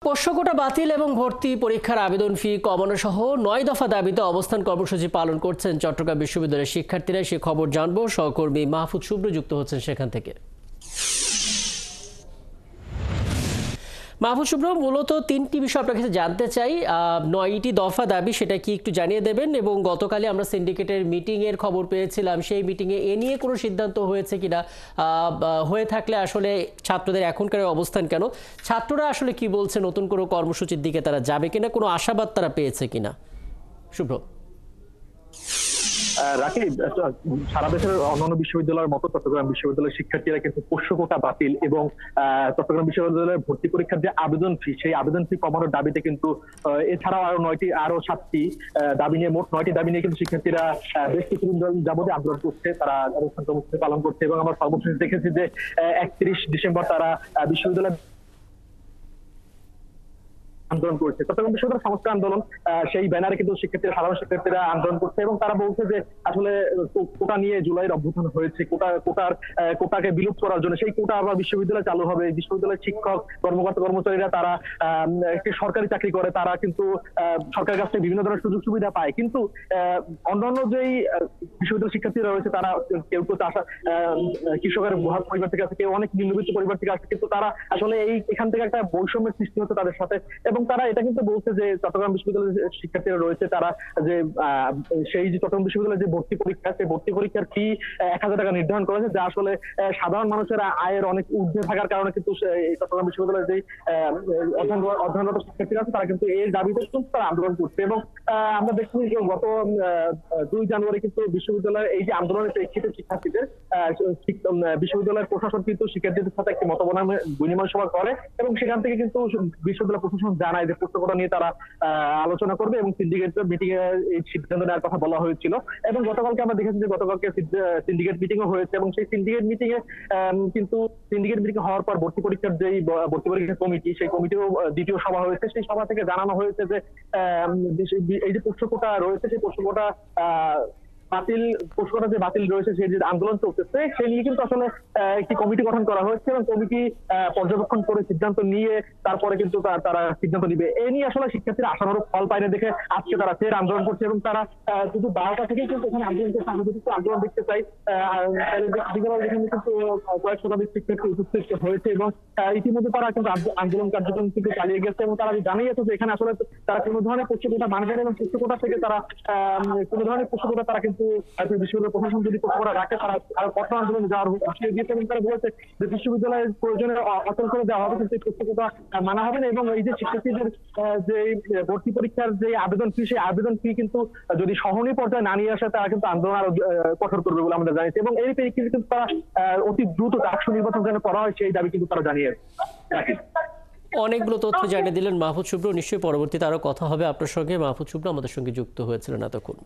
পোষ্যকোটা বাতিল এবং ভর্তি পরীক্ষার আবেদন ফি কমানো সহ ৯ দফা দাবিতে অবস্থান কর্মসূচি পালন করছেন চট্টগ্রাম বিশ্ববিদ্যালয়ের শিক্ষার্থীরা। সে খবর জানবো, সহকর্মী মাহফুজ শুভ্র যুক্ত হচ্ছেন সেখান থেকে। মাহফুজ শুভ্র, মূলত তিনটি বিষয় আপনার কাছে জানতে চাই। ৯টি দফা দাবি, সেটা কি একটু জানিয়ে দেবেন? এবং গতকালই আমরা সিন্ডিকেটের মিটিংয়ের খবর পেয়েছিলাম, সেই মিটিংয়ে এ নিয়ে কোনো সিদ্ধান্ত হয়েছে কিনা, হয়ে থাকলে আসলে ছাত্রদের এখনকার অবস্থান কেন, ছাত্ররা আসলে কি বলছে, নতুন কোনো কর্মসূচির দিকে তারা যাবে কিনা, কোনো আশাবাদ তারা পেয়েছে কিনা? শুভ্র। রাকিব, সারা দেশের অন্যান্য বিশ্ববিদ্যালয়ের মতো চট্টগ্রাম বিশ্ববিদ্যালয়ের শিক্ষার্থীরা কিন্তু পোষ্যকোটা বাতিল এবং চট্টগ্রাম বিশ্ববিদ্যালয়ের ভর্তি পরীক্ষার যে আবেদন ফি, সেই আবেদন ফি কমানোর দাবিতে কিন্তু এছাড়াও আরো 7টি দাবি নিয়ে, মোট 9টি দাবি নিয়ে কিন্তু শিক্ষার্থীরা বেশ কিছুদিন যাবতীয় আন্দোলন করছে, তারা অবস্থান কর্মসূচি পালন করছে। এবং আমরা সর্বশেষ দেখেছি যে 31 ডিসেম্বর তারা বিশ্ববিদ্যালয় আন্দোলন করছে। চট্টগ্রাম বিশ্ববিদ্যালয় সংস্কার আন্দোলন, সেই ব্যানারে কিন্তু সাধারণ শিক্ষার্থীরা আন্দোলন করছে এবং তারা বলছে যে আসলে কোটা নিয়ে জুলাইয়ের অভ্যুত্থান হয়েছে, কোটাকে বিলুপ্ত করার জন্য। সেই কোটা আবার বিশ্ববিদ্যালয়ে চালু হবে। বিশ্ববিদ্যালয়ের শিক্ষক, কর্মকর্তা, কর্মচারীরা তারা একটি সরকারি চাকরি করে, তারা কিন্তু সরকারের কাছ থেকে বিভিন্ন ধরনের সুযোগ সুবিধা পায়। কিন্তু অন্যান্য যেই বিশ্ববিদ্যালয় শিক্ষার্থীরা রয়েছে, তারা কেউ কৃষকের পরিবার থেকে আসে, কেউ অনেক নিম্নবিত্ত পরিবার থেকে আসে, কিন্তু তারা আসলে এখান থেকে একটা বৈষম্যের সৃষ্টি হচ্ছে তাদের সাথে। এবং তারা এটা কিন্তু বলছে যে চট্টগ্রাম বিশ্ববিদ্যালয়ের শিক্ষার্থীরা রয়েছে, তারা যে সেই যে চট্টগ্রাম বিশ্ববিদ্যালয়ের যে ভর্তি পরীক্ষা, সেই ভর্তি পরীক্ষার ফি 1000 টাকা নির্ধারণ করেছে, যা আসলে সাধারণ মানুষের আয়ের অনেক ঊর্ধ্বে থাকার কারণে কিন্তু চট্টগ্রাম বিশ্ববিদ্যালয়ের যে অধ্যয়নরত শিক্ষার্থীরা আছে, তারা কিন্তু এই দাবিতে কিন্তু তারা আন্দোলন করছে। এবং আমরা দেখছি যে গত 2 জানুয়ারি কিন্তু বিশ্ববিদ্যালয়ের এই যে আন্দোলনের প্রেক্ষিতে শিক্ষার্থীদের বিশ্ববিদ্যালয়ের প্রশাসন কিন্তু শিক্ষার্থীদের সাথে একটি মত বিনিময় সভা করে এবং সেখান থেকে কিন্তু বিশ্ববিদ্যালয় প্রশাসন জানায় যে পুস্তকটা নিয়ে তারা আলোচনা করবে এবং সিন্ডিকেট মিটিং এ এই সিদ্ধান্ত নেওয়ার কথা বলা হয়েছিল। এবং গতকালকে আমরা দেখেছি যে গতকালকে সিন্ডিকেট মিটিং হয়েছে এবং সেই সিন্ডিকেট মিটিং এ কিন্তু সিন্ডিকেট মিটিং হওয়ার পর ভর্তি পরীক্ষার যেই ভর্তি পরীক্ষার কমিটি, সেই কমিটিও দ্বিতীয় সভা হয়েছে। সেই সভা থেকে জানানো হয়েছে যে এই যে পোষ্যকোটা রয়েছে, সেই পোষ্যকোটা পোষ্যকোটা যে বাতিল রয়েছে, সেই যে আন্দোলন চলতেছে, সেই নিয়ে কিন্তু আসলে একটি কমিটি গঠন করা হয়েছে এবং কমিটি পর্যবেক্ষণ করে সিদ্ধান্ত নিয়ে তারপরে কিন্তু তারা সিদ্ধান্ত নিবে। এ নিয়ে আসলে শিক্ষার্থীরা আশানুরূপ ফল পায় না দেখে আজকে তারা ফের আন্দোলন করছে এবং তারা শুধু 12টা থেকেই কিন্তু এখানে আন্দোলন করছে। আমি যদি আন্দোলন দেখতে চাই, এখানে কিন্তু কয়েক শতাধিক শিক্ষার্থী উপস্থিত হয়েছে এবং ইতিমধ্যে তারা কিন্তু আন্দোলন কার্যক্রম কিন্তু চালিয়ে গেছে এবং তারা জানিয়েছে যে এখানে আসলে তারা কোনো ধরনের পোষ্যকোটা মানবে না এবং পোষ্যকোটা থেকে তারা কোনো ধরনের পোষ্যকোটা তারা কিন্তু বিশ্ববিদ্যালয় প্রশাসন যদি পোষ্যকোটা রাখে, তারা আরো কঠোর আন্দোলনে যাওয়ার হুঁশিয়ারি দিয়েছে এবং তারা বলেছে যে বিশ্ববিদ্যালয়ের প্রয়োজনে অচল করে দেওয়া হবে, কিন্তু এই পোষ্যকোটা মানা হবে না। এবং এই যে শিক্ষার্থীদের যে ভর্তি পরীক্ষার যে আবেদন ফি, সেই আবেদন ফি কিন্তু যদি সহনীয় পর্যায়ে না নিয়ে আসে, তারা কিন্তু আন্দোলন আরো কঠোর করবে বলে আমরা জানিয়েছি। এবং এই প্রেক্ষিতে কিন্তু তারা অতি দ্রুত ডাকসু নির্বাচন যেন করা হয়, সেই দাবি কিন্তু তারা জানিয়েছে। অনেকগুলো তথ্য জানিয়ে দিলেন মাহফুজ শুভ্র। নিশ্চয়ই পরবর্তীতে আরো কথা হবে আপনার সঙ্গে। মাহফুজ শুভ্র আমাদের সঙ্গে যুক্ত হয়েছিলেন এতক্ষণ।